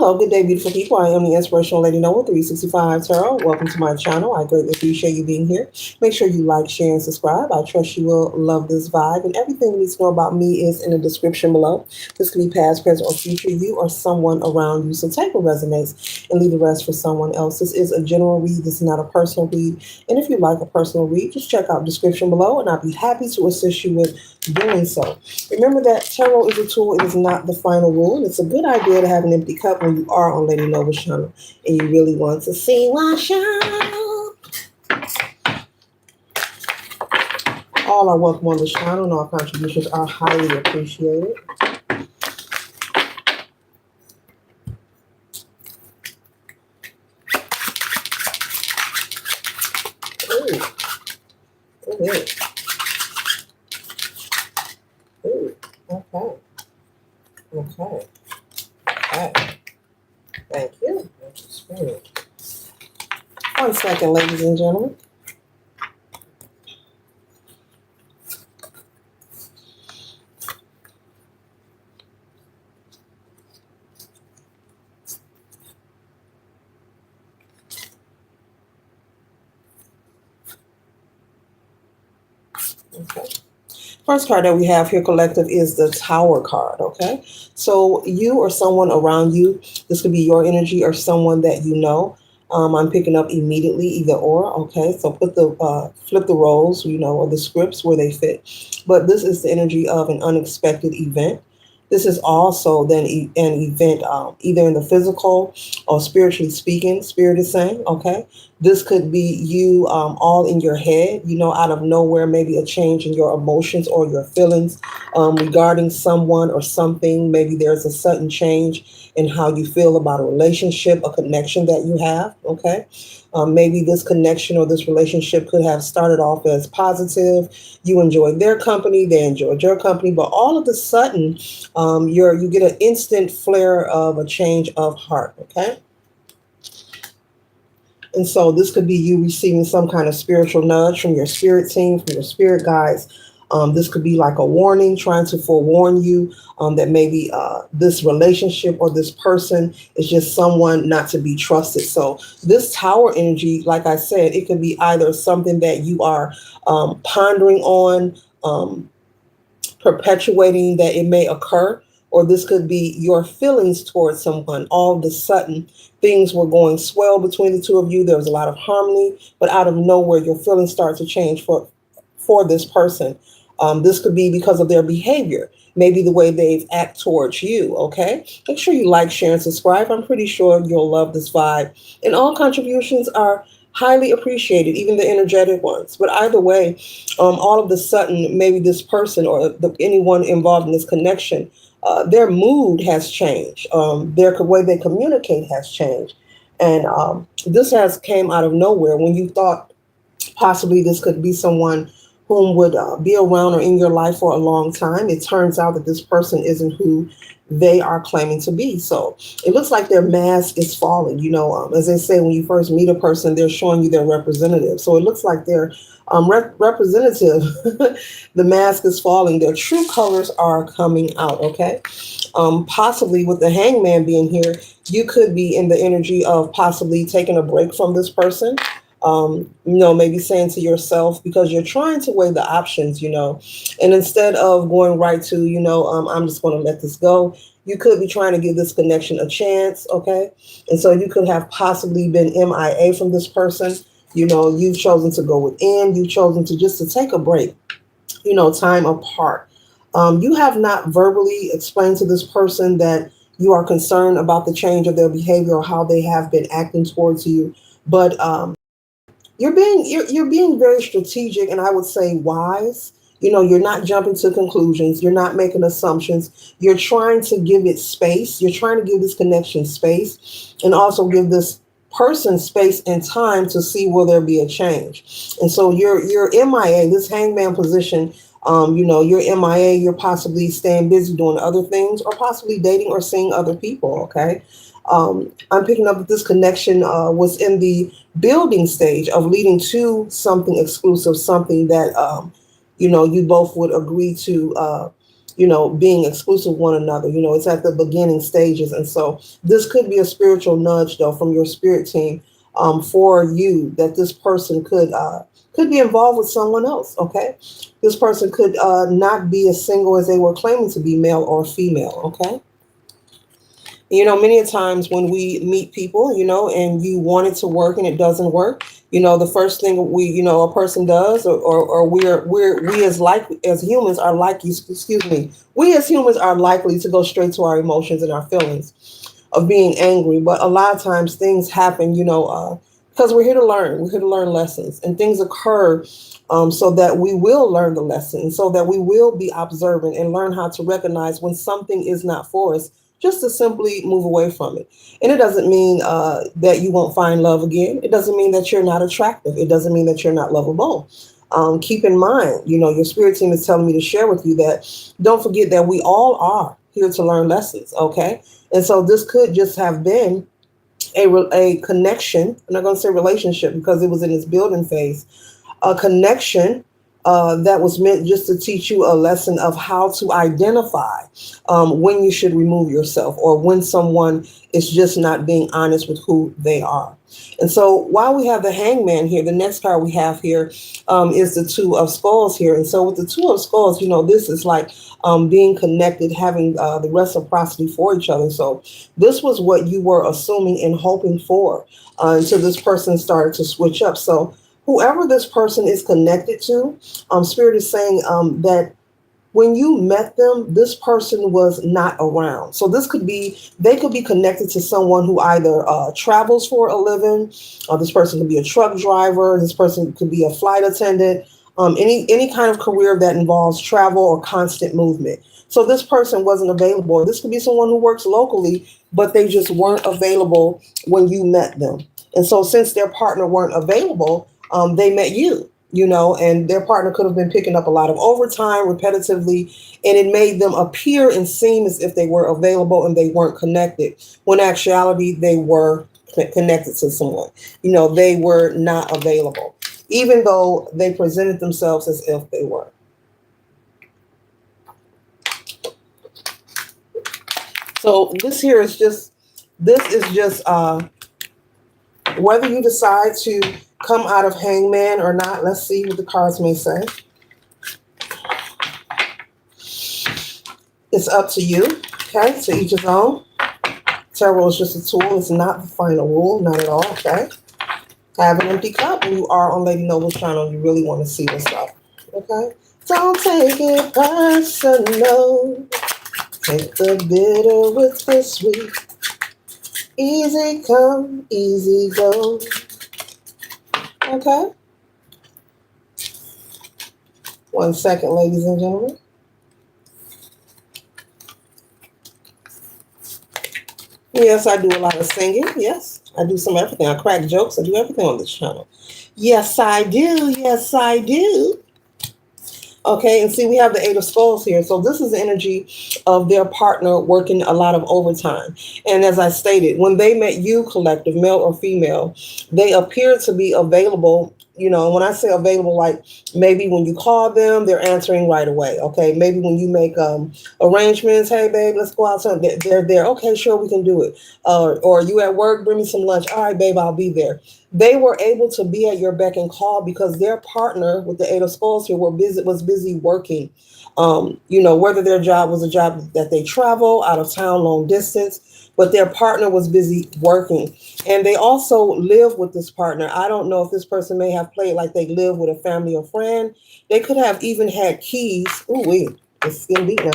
Hello, good day, beautiful people. I am the Inspirational Lady Noble 365 Tarot. Welcome to my channel. I greatly appreciate you being here. Make sure you like, share, and subscribe. I trust you will love this vibe. And everything you need to know about me is in the description below. This could be past, present, or future you or someone around you. So take what resonates and leave the rest for someone else. This is a general read. This is not a personal read. And if you like a personal read, just check out the description below, and I'll be happy to assist you with doing so. Remember that tarot is a tool, it is not the final rule, and it's a good idea to have an empty cup when you are on Lady Noble's channel and you really want to see one shine. All are welcome on this channel, and all contributions are highly appreciated. Ooh. Ooh. Ooh. Okay. Okay. Okay. Thank you. One second, ladies and gentlemen. Okay. First card that we have here, collective, is the Tower card, okay? So you or someone around you, this could be your energy or someone that you know. I'm picking up immediately, either or, okay? So put the, flip the roles, or the scripts where they fit. But this is the energy of an unexpected event. This is also then an event either in the physical or spiritually speaking, Spirit is saying, okay? This could be you all in your head, out of nowhere, maybe a change in your emotions or your feelings regarding someone or something. Maybe there's a sudden change in how you feel about a relationship, a connection that you have, okay? Maybe this connection or this relationship could have started off as positive. You enjoyed their company, they enjoyed your company, but all of a sudden, you get an instant flare of a change of heart, okay? And so this could be you receiving some kind of spiritual nudge from your spirit team, from your spirit guides. This could be like a warning, trying to forewarn you that maybe this relationship or this person is just someone not to be trusted. So this Tower energy, like I said, it could be either something that you are pondering on, perpetuating that it may occur, or this could be your feelings towards someone. All of a sudden, things were going swell between the two of you. There was a lot of harmony, but out of nowhere, your feelings start to change for this person. This could be because of their behavior, maybe the way they act towards you, okay? Make sure you like, share, and subscribe. I'm pretty sure you'll love this vibe. And all contributions are highly appreciated, even the energetic ones. But either way, all of a sudden, maybe this person or anyone involved in this connection, their mood has changed. Their way they communicate has changed. And this has came out of nowhere when you thought possibly this could be someone whom would be around or in your life for a long time. It turns out that this person isn't who they are claiming to be. So it looks like their mask is falling. As they say, when you first meet a person, they're showing you their representative. So it looks like their representative, the mask is falling. Their true colors are coming out, okay? Possibly with the Hangman being here, you could be in the energy of possibly taking a break from this person. Maybe saying to yourself, because you're trying to weigh the options, and instead of going right to, I'm just going to let this go, you could be trying to give this connection a chance, okay? And so you could have possibly been MIA from this person. You've chosen to go within, you've chosen to just to take a break, time apart. You have not verbally explained to this person that you are concerned about the change of their behavior or how they have been acting towards you, but you're being very strategic, and I would say wise. You're not jumping to conclusions. You're not making assumptions. You're trying to give it space. You're trying to give this connection space, and also give this person space and time to see will there be a change. And so you're MIA, this Hangman position. You're MIA. You're possibly staying busy doing other things, or possibly dating or seeing other people. Okay. I'm picking up that this connection was in the building stage of leading to something exclusive, something that, you both would agree to being exclusive with one another. It's at the beginning stages. And so this could be a spiritual nudge, though, from your spirit team, for you, that this person could be involved with someone else. Okay. This person could not be as single as they were claiming to be, male or female. Okay. Many a times when we meet people, and you want it to work and it doesn't work, the first thing a person does, or we as humans are likely, excuse me, we as humans are likely to go straight to our emotions and our feelings of being angry. But a lot of times things happen, because we're here to learn. We're here to learn lessons, and things occur so that we will learn the lesson, so that we will be observant and learn how to recognize when something is not for us, just to simply move away from it. And it doesn't mean that you won't find love again. It doesn't mean that you're not attractive. It doesn't mean that you're not lovable. Keep in mind, your spirit team is telling me to share with you that don't forget that we all are here to learn lessons, okay? And so this could just have been a connection. I'm not going to say relationship because it was in its building phase, a connection that was meant just to teach you a lesson of how to identify when you should remove yourself, or when someone is just not being honest with who they are. And so while we have the hangman here, the next card we have here is the two of skulls here. And so with the two of skulls, this is like being connected, having the reciprocity for each other. So this was what you were assuming and hoping for until this person started to switch up. So whoever this person is connected to, Spirit is saying that when you met them, this person was not around. So they could be connected to someone who either travels for a living, or this person could be a truck driver, this person could be a flight attendant, any kind of career that involves travel or constant movement. So this person wasn't available. This could be someone who works locally, but they just weren't available when you met them. And so since their partner weren't available, they met you, and their partner could have been picking up a lot of overtime repetitively, and it made them appear and seem as if they were available and they weren't connected, when actuality they were connected to someone. They were not available, even though they presented themselves as if they were. So this is just whether you decide to come out of hangman or not. Let's see what the cards may say. It's up to you. Okay, to each his own. Tarot is just a tool. It's not the final rule, not at all. Okay. Have an empty cup. When you are on Lady Noble's channel, you really want to see this stuff. Okay. Don't take it personal. Take the bitter with the sweet. Easy come, easy go. Okay. 1 second, ladies and gentlemen. Yes, I do a lot of singing. Yes, I do some everything. I crack jokes. I do everything on this channel. Yes, I do. Yes, I do. Okay, and see, we have the Eight of Skulls here. So this is the energy of their partner working a lot of overtime. And as I stated, when they met you, collective, male or female, they appear to be available. When I say available, like maybe when you call them, they're answering right away. Okay, maybe when you make arrangements, hey, babe, let's go outside. They're there. Okay, sure, we can do it. Or you at work, bring me some lunch. All right, babe, I'll be there. They were able to be at your beck and call because their partner with the Eight of Skulls here was busy working. Whether their job was a job that they travel out of town, long distance, but their partner was busy working. And they also live with this partner. I don't know if this person may have played like they live with a family or friend. They could have even had keys. Ooh, wait, it's getting beat now.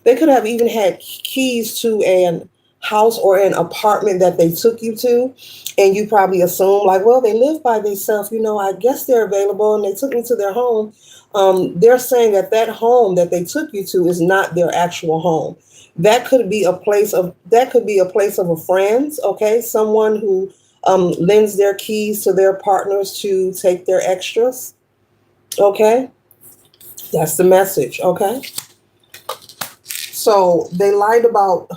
They could have even had keys to an house or an apartment that they took you to, and you probably assume like, well, they live by themselves, I guess they're available, and they took me to their home. They're saying that home that they took you to is not their actual home. That could be a place of a friend's, okay, someone who lends their keys to their partners to take their extras. Okay, that's the message. Okay, so they lied about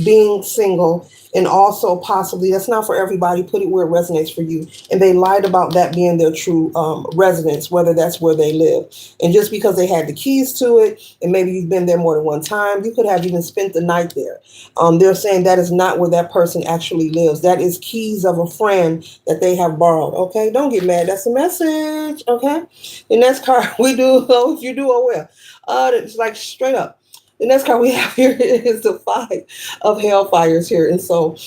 being single, and also possibly, that's not for everybody, put it where it resonates for you, and they lied about that being their true residence, whether that's where they live. And just because they had the keys to it, and maybe you've been there more than one time, you could have even spent the night there. They're saying that is not where that person actually lives. That is keys of a friend that they have borrowed. Okay, don't get mad, that's a message. Okay, the next card we do, oh, if you do, oh well. It's like straight up, the next card we have here is the Five of Hellfires here. And so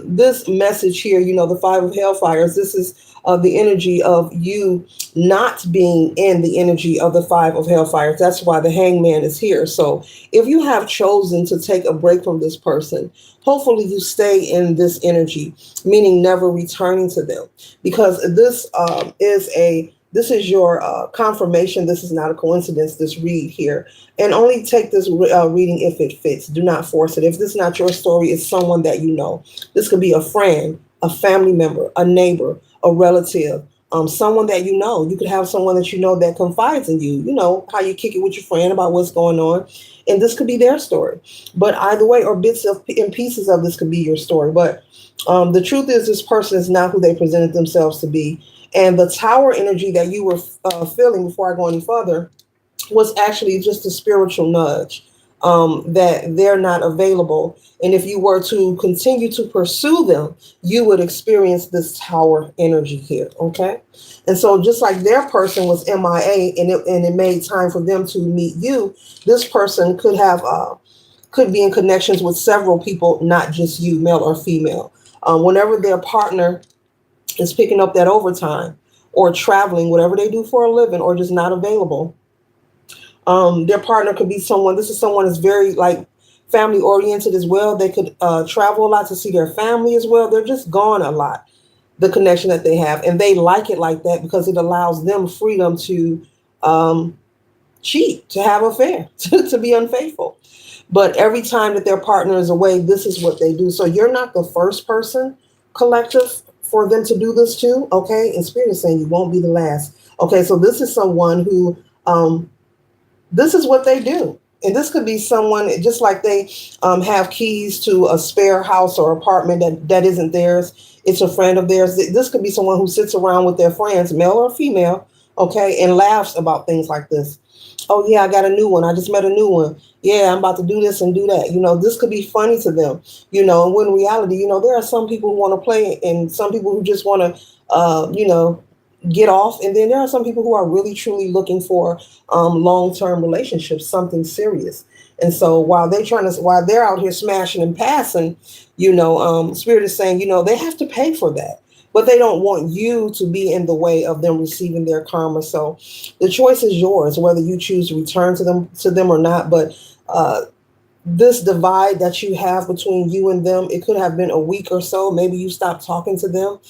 this message here, the Five of Hellfires, this is the energy of you not being in the energy of the Five of Hellfires. That's why the Hangman is here. So if you have chosen to take a break from this person, hopefully you stay in this energy, meaning never returning to them, because this is your confirmation. This is not a coincidence, this read here. And only take this reading if it fits. Do not force it. If this is not your story, it's someone that you know. This could be a friend, a family member, a neighbor, a relative, someone that you know. You could have someone that you know that confides in you. You know how you kick it with your friend about what's going on. And this could be their story. But either way, or bits of and pieces of this could be your story. But the truth is, this person is not who they presented themselves to be. And the tower energy that you were feeling, before I go any further, was actually just a spiritual nudge, that they're not available. And if you were to continue to pursue them, you would experience this tower energy here. Okay. And so just like their person was MIA, and it made time for them to meet you, this person could be in connections with several people, not just you, male or female. Whenever their partner is picking up that overtime or traveling, whatever they do for a living, or just not available, their partner could be someone. This is someone that's very like family oriented as well. They could travel a lot to see their family as well. They're just gone a lot. The connection that they have, and they like it like that because it allows them freedom to cheat, to have affair, to be unfaithful. But every time that their partner is away, this is what they do. So you're not the first person, collective, for them to do this to. Okay, and Spirit is saying you won't be the last. Okay, so this is someone who this is what they do. And this could be someone, just like they have keys to a spare house or apartment that isn't theirs. It's a friend of theirs. This could be someone who sits around with their friends, male or female, okay, and laughs about things like this. Oh, yeah, I got a new one. I just met a new one. Yeah, I'm about to do this and do that. This could be funny to them. And when in reality, there are some people who want to play, and some people who just want to, get off. And then there are some people who are really truly looking for long-term relationships, something serious. And so while they're out here smashing and passing, Spirit is saying, they have to pay for that, but they don't want you to be in the way of them receiving their karma. So the choice is yours, whether you choose to return to them or not. But this divide that you have between you and them, it could have been a week or so. Maybe you stopped talking to them.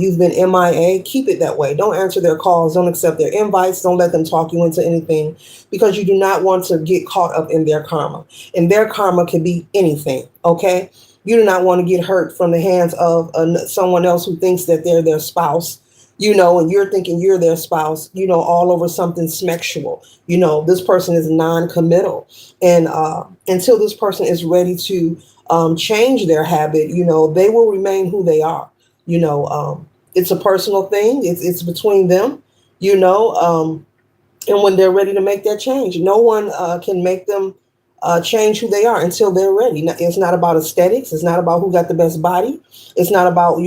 You've been MIA. Keep it that way. Don't answer their calls. Don't accept their invites. Don't let them talk you into anything, because you do not want to get caught up in their karma. And their karma can be anything. Okay. You do not want to get hurt from the hands of someone else who thinks that they're their spouse, and you're thinking you're their spouse, all over something sexual. This person is non-committal. And until this person is ready to change their habit, they will remain who they are. It's a personal thing. It's between them, and when they're ready to make that change, no one can make them change who they are until they're ready. It's not about aesthetics. It's not about who got the best body. It's not about,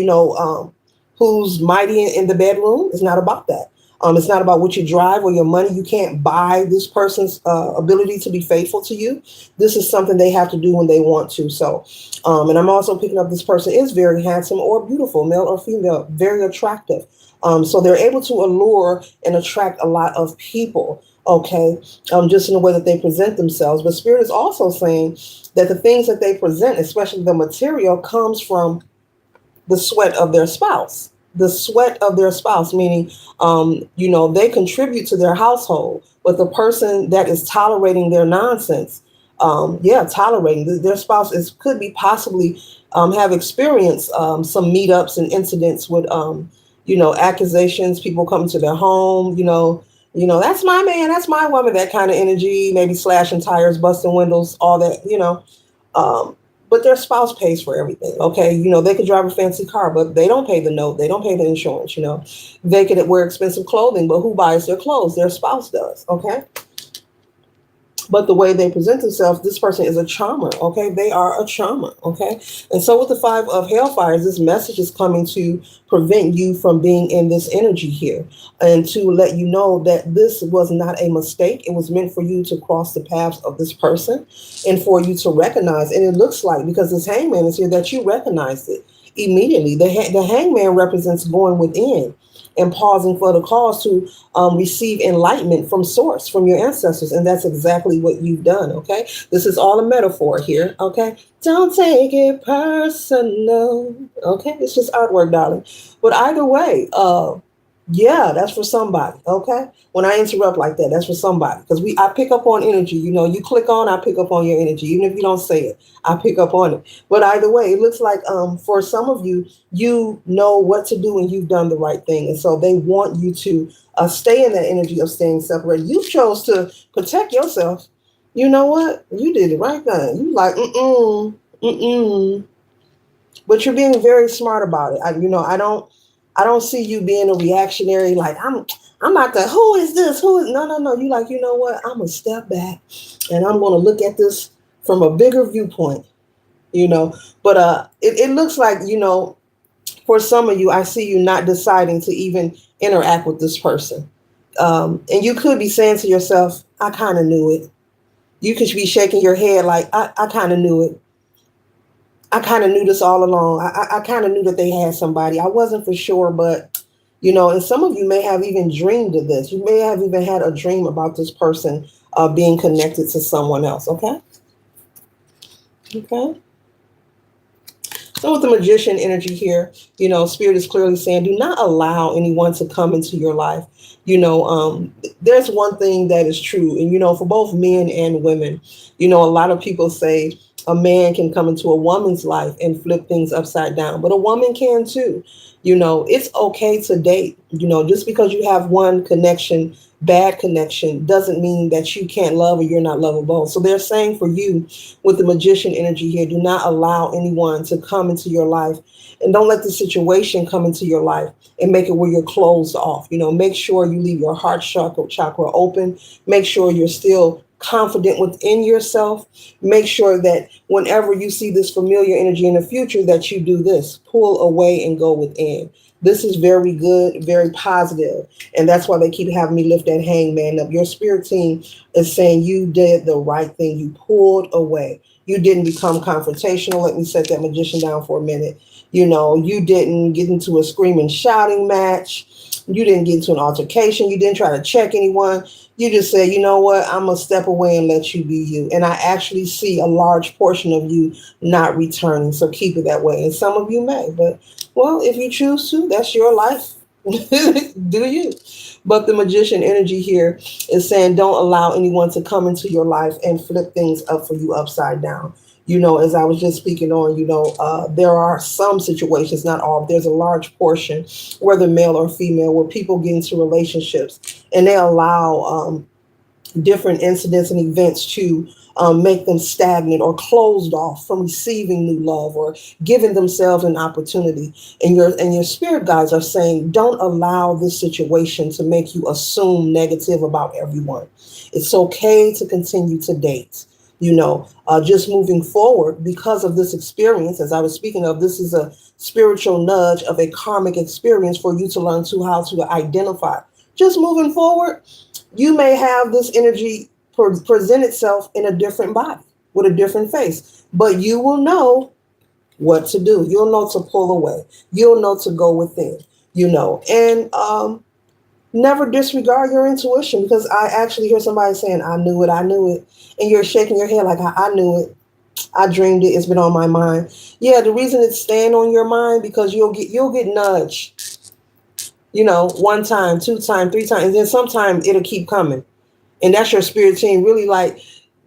who's mighty in the bedroom. It's not about that. It's not about what you drive or your money. You can't buy this person's ability to be faithful to you. This is something they have to do when they want to. So, and I'm also picking up this person is very handsome or beautiful, male or female, very attractive. So they're able to allure and attract a lot of people. Okay, just in the way that they present themselves. But Spirit is also saying that the things that they present, especially the material, comes from the sweat of their spouse. The sweat of their spouse, meaning, they contribute to their household, but the person that is tolerating their nonsense, tolerating their spouse could be possibly have experienced some meetups and incidents with, accusations, people coming to their home, that's my man, that's my woman, that kind of energy, maybe slashing tires, busting windows, all that, but their spouse pays for everything. Okay, they could drive a fancy car, but they don't pay the note, they don't pay the insurance. They could wear expensive clothing, but who buys their clothes? Their spouse does. Okay, but the way they present themselves, this person is a charmer. Okay, they are a charmer. Okay, and so with the five of hellfires, this message is coming to prevent you from being in this energy here, and to let you know that this was not a mistake. It was meant for you to cross the paths of this person, and for you to recognize. And it looks like, because this hangman is here, that you recognized it immediately. The hangman represents going within and pausing for the cause to receive enlightenment from source, from your ancestors. And that's exactly what you've done. Okay, this is all a metaphor here. Okay, don't take it personal. Okay, it's just artwork, darling. But either way, yeah, that's for somebody. Okay, when I interrupt like that, that's for somebody, because I pick up on energy. You click on, I pick up on your energy. Even if you don't say it, I pick up on it. But either way, it looks like for some of you, you know what to do and you've done the right thing, and so they want you to stay in that energy of staying separated. You chose to protect yourself. You know what? You did the right thing. You like mm. But you're being very smart about it. I don't see you being a reactionary, like I'm not the who is this? Who is no. You like, you know what? I'm gonna step back and I'm gonna look at this from a bigger viewpoint, you know. But it looks like, for some of you, I see you not deciding to even interact with this person. And you could be saying to yourself, I kind of knew it. You could be shaking your head like, I kind of knew it. I kind of knew this all along. I kind of knew that they had somebody. I wasn't for sure, but, and some of you may have even dreamed of this. You may have even had a dream about this person being connected to someone else. Okay. Okay. So with the magician energy here, Spirit is clearly saying, do not allow anyone to come into your life. There's one thing that is true. And, for both men and women, a lot of people say a man can come into a woman's life and flip things upside down, but a woman can too. It's okay to date. Just because you have one connection, bad connection, doesn't mean that you can't love or you're not lovable. So they're saying for you with the magician energy here, do not allow anyone to come into your life, and don't let the situation come into your life and make it where you're closed off. Make sure you leave your heart chakra open. Make sure you're still confident within yourself. Make sure that whenever you see this familiar energy in the future, that you do this: pull away and go within. This is very good, very positive. And that's why they keep having me lift that hangman up. Your spirit team is saying you did the right thing. You pulled away. You didn't become confrontational. Let me set that magician down for a minute. You didn't get into a screaming, shouting match. You didn't get into an altercation. You didn't try to check anyone. You just said, you know what, I'm going to step away and let you be you. And I actually see a large portion of you not returning. So keep it that way. And some of you may, but well, if you choose to, that's your life. Do you? But the magician energy here is saying, don't allow anyone to come into your life and flip things up for you upside down. As I was just speaking on, there are some situations, not all, but there's a large portion, whether male or female, where people get into relationships and they allow different incidents and events to make them stagnant or closed off from receiving new love or giving themselves an opportunity. And your spirit guides are saying, don't allow this situation to make you assume negative about everyone. It's okay to continue to date. Just moving forward because of this experience, as I was speaking of, this is a spiritual nudge of a karmic experience for you to learn how to identify. Just moving forward, you may have this energy present itself in a different body with a different face, but you will know what to do. You'll know to pull away. You'll know to go within, and never disregard your intuition, because I actually hear somebody saying, I knew it. And you're shaking your head like, I knew it. I dreamed it. It's been on my mind. Yeah, the reason it's staying on your mind, because you'll get nudged, one time, two times, three times, and then sometime it'll keep coming. And that's your spirit team really like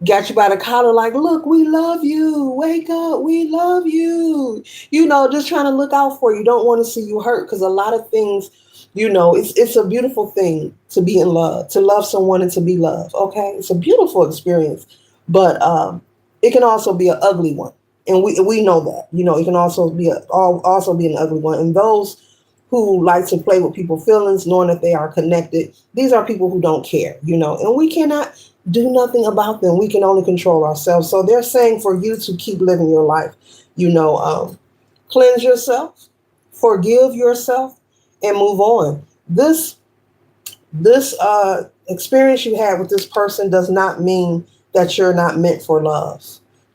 got you by the collar, like, look, we love you. Wake up. We love you. Just trying to look out for you. Don't want to see you hurt, because a lot of things, it's a beautiful thing to be in love, to love someone and to be loved. Okay. It's a beautiful experience, but it can also be an ugly one. And we know that. It can also be also be an ugly one. And those who like to play with people's feelings, knowing that they are connected, these are people who don't care, and we cannot do nothing about them. We can only control ourselves. So they're saying for you to keep living your life, cleanse yourself, forgive yourself, and move on. This experience you had with this person does not mean that you're not meant for love.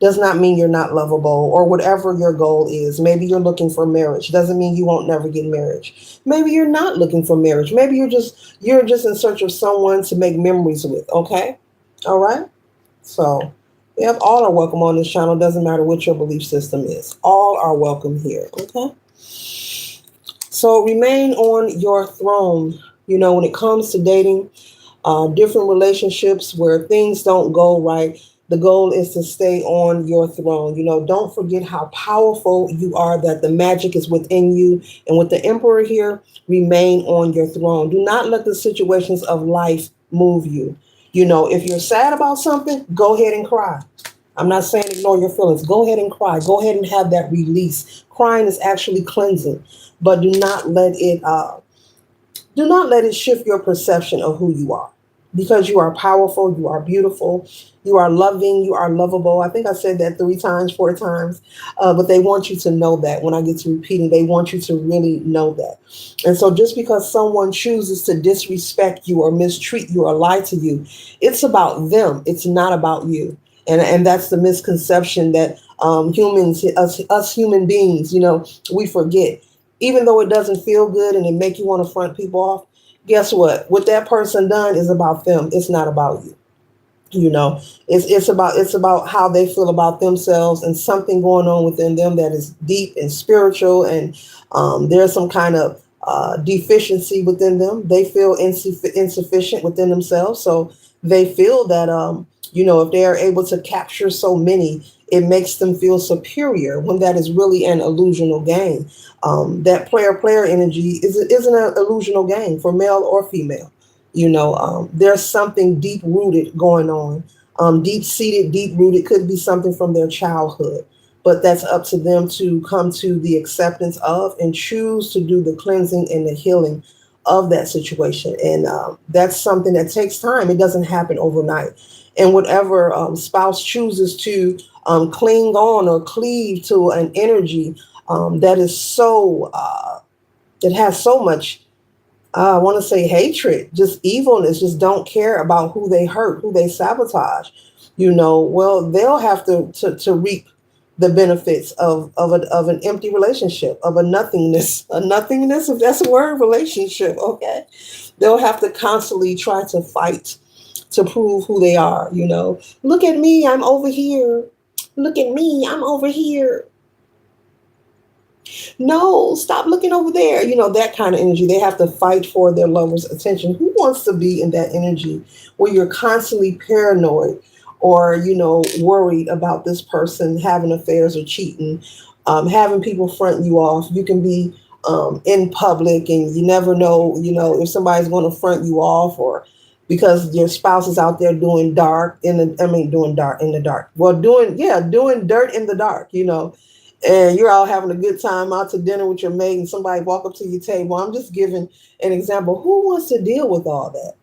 Does not mean you're not lovable or whatever your goal is. Maybe you're looking for marriage. Doesn't mean you won't never get marriage. Maybe you're not looking for marriage. Maybe you're just in search of someone to make memories with. Okay, all right. So, yep, all are welcome on this channel. Doesn't matter what your belief system is. All are welcome here. Okay. So remain on your throne. When it comes to dating, different relationships where things don't go right, the goal is to stay on your throne. Don't forget how powerful you are, that the magic is within you. And with the Emperor here, remain on your throne. Do not let the situations of life move you. If you're sad about something, go ahead and cry. I'm not saying ignore your feelings. Go ahead and cry. Go ahead and have that release. Crying is actually cleansing, but do not let it shift your perception of who you are, because you are powerful, you are beautiful, you are loving, you are lovable. I think I said that 3 times, 4 times, but they want you to know that. When I get to repeating, they want you to really know that. And so just because someone chooses to disrespect you or mistreat you or lie to you, it's about them. It's not about you. And that's the misconception that us human beings, we forget. Even though it doesn't feel good and it make you want to front people off, guess what that person done is about them. It's not about you. It's about how they feel about themselves, and something going on within them that is deep and spiritual, and there's some kind of deficiency within them. They feel insufficient within themselves, so they feel that if they are able to capture so many, it makes them feel superior, when that is really an illusional game. That player energy isn't an illusional game for male or female. There's something deep rooted going on, deep seated, deep rooted. Could be something from their childhood, but that's up to them to come to the acceptance of and choose to do the cleansing and the healing of that situation. And that's something that takes time. It doesn't happen overnight. And whatever spouse chooses to cling on or cleave to an energy that is that has so much, I want to say, hatred, just evilness, just don't care about who they hurt, who they sabotage, well, they'll have to reap the benefits of an empty relationship, of a nothingness, if that's a word, relationship. Okay. They'll have to constantly try to fight to prove who they are. Look at me, I'm over here. Look at me, I'm over here. No, stop looking over there. That kind of energy. They have to fight for their lover's attention. Who wants to be in that energy where you're constantly paranoid or, worried about this person having affairs or cheating, having people front you off? You can be in public and you never know, if somebody's going to front you off, or because your spouse is out there doing doing dark in the dark. Well, doing dirt in the dark, and you're all having a good time out to dinner with your mate, and somebody walk up to your table. I'm just giving an example. Who wants to deal with all that?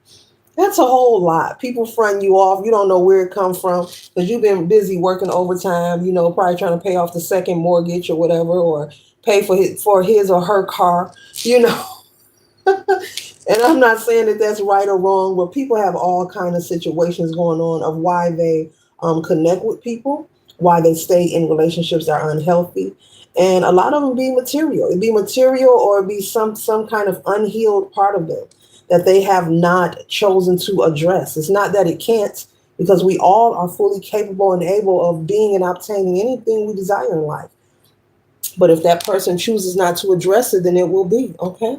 That's a whole lot. People front you off. You don't know where it comes from because you've been busy working overtime, probably trying to pay off the second mortgage or whatever, or pay for his or her car, And I'm not saying that that's right or wrong, but people have all kind of situations going on of why they connect with people, why they stay in relationships that are unhealthy. And a lot of them be material. It'd be material, or it'd be some kind of unhealed part of them that they have not chosen to address. It's not that it can't, because we all are fully capable and able of being and obtaining anything we desire in life. But if that person chooses not to address it, then it will be. Okay.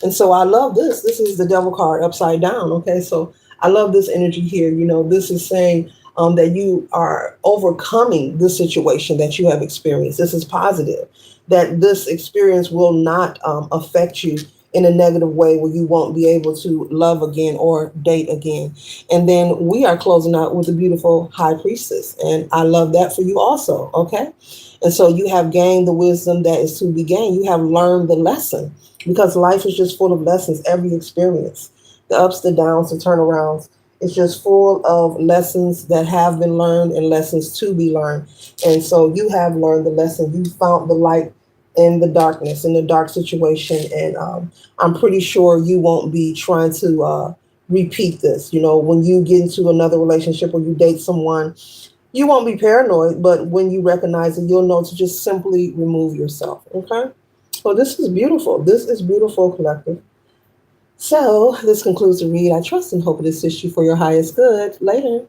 And so I love this. This is the devil card upside down. Okay. So I love this energy here. This is saying that you are overcoming the situation that you have experienced. This is positive, that this experience will not affect you in a negative way where you won't be able to love again or date again. And then we are closing out with the beautiful high priestess. And I love that for you also. Okay. And so you have gained the wisdom that is to be gained. You have learned the lesson because life is just full of lessons, every experience, the ups, the downs, the turnarounds. It's just full of lessons that have been learned and lessons to be learned. And so you have learned the lesson. You found the light in the darkness, in the dark situation. And I'm pretty sure you won't be trying to repeat this. You know, when you get into another relationship or you date someone, you won't be paranoid, but when you recognize it, you'll know to just simply remove yourself. Okay? Well, this is beautiful. This is beautiful, collective. So this concludes the read. I trust and hope it assists you for your highest good. Later.